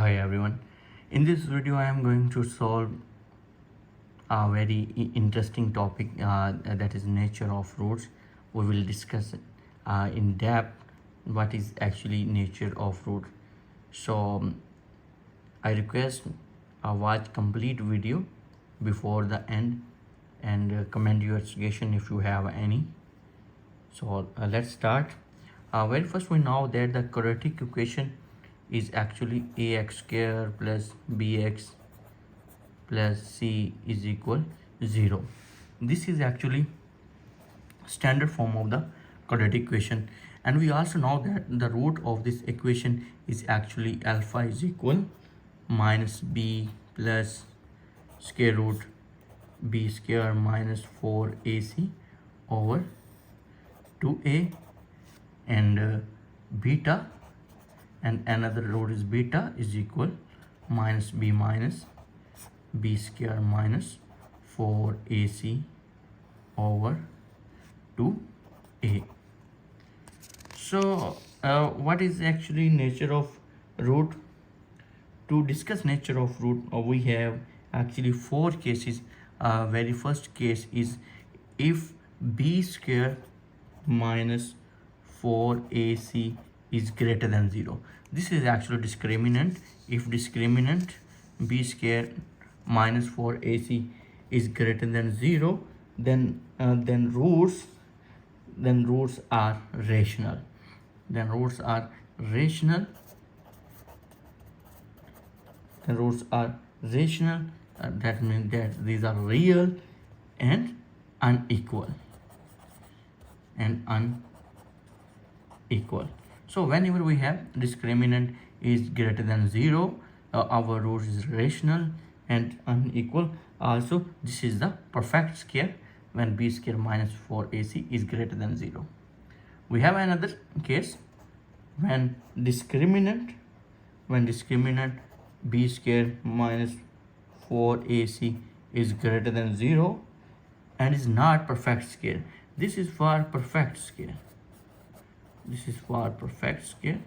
Hi everyone. In this video I am going to solve a very interesting topic that is nature of roots. We will discuss in depth what is actually nature of root. So I request watch complete video before the end and comment your suggestion if you have any. So let's start. Very first we know that the quadratic equation is actually ax square plus bx plus c is equal 0. This is actually standard form of the quadratic equation, and we also know that the root of this equation is actually alpha is equal minus b plus square root b square minus 4ac over 2a, and beta and another root is beta is equal minus b square minus 4ac over 2a. So what is actually nature of root? To discuss nature of root, we have actually 4 cases. Very first case is if b square minus 4ac is greater than 0. This is actually discriminant. If discriminant b square minus 4ac is greater than 0, then roots are rational. Then roots are rational. That means that these are real and unequal. So whenever we have discriminant is greater than 0, our root is rational and unequal. Also, this is the perfect square when b square minus 4ac is greater than 0. We have another case when discriminant b square minus 4ac is greater than 0 and is not perfect square. This is for perfect square. This is for perfect square.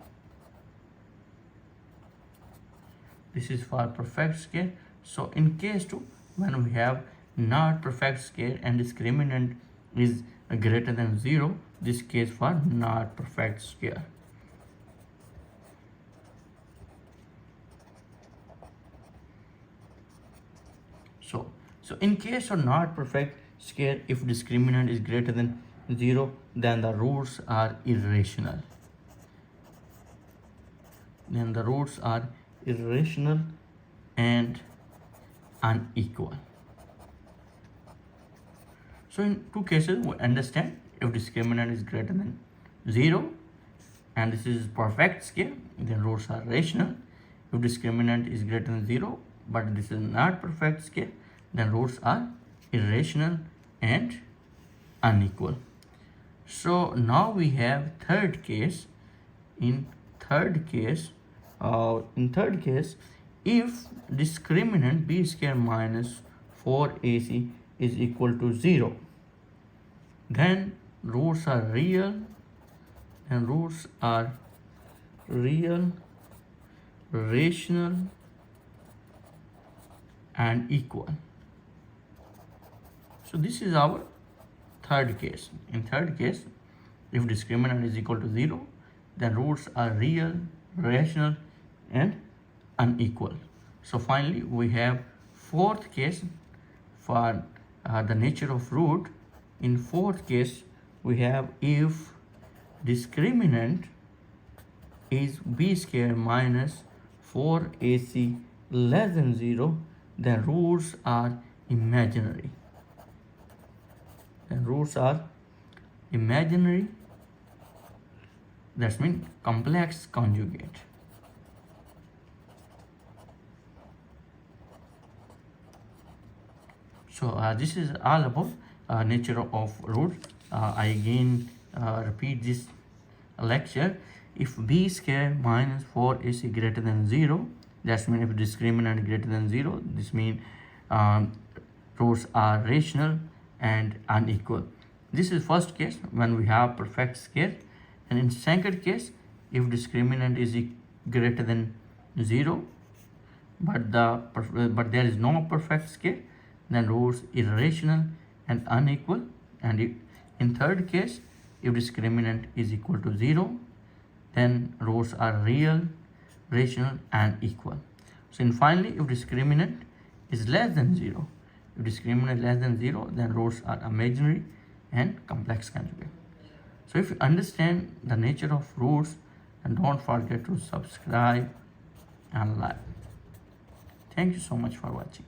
So in case 2, when we have not perfect square and discriminant is greater than 0, this case for not perfect square. So in case of not perfect square, if discriminant is greater than 0, then the roots are irrational. And unequal. So in 2 cases we understand, if discriminant is greater than 0 and this is perfect square, then roots are rational. If discriminant is greater than 0 but this is not perfect square, then roots are irrational and unequal. So now we have third case. In third case, if discriminant b square minus 4ac is equal to 0, then roots are real, rational and equal. So this is our third case. In third case, if discriminant is equal to 0, then roots are real, rational and unequal. So finally we have fourth case for the nature of root. In fourth case we have if discriminant is b square minus 4ac less than 0, then roots are imaginary. That means complex conjugate. So this is all about nature of root. I again repeat this lecture. If b square minus 4ac greater than 0, that means if discriminant greater than 0, this means roots are rational and unequal. This is first case when we have perfect square, and in second case if discriminant is greater than 0 but there is no perfect scale, then roots irrational and unequal. And if, in third case, if discriminant is equal to 0, then roots are real, rational and equal. So and finally, if discriminant is less than 0, if discriminant less than 0, then roots are imaginary and complex conjugate. So if you understand the nature of roots, then don't forget to subscribe and like. Thank you so much for watching.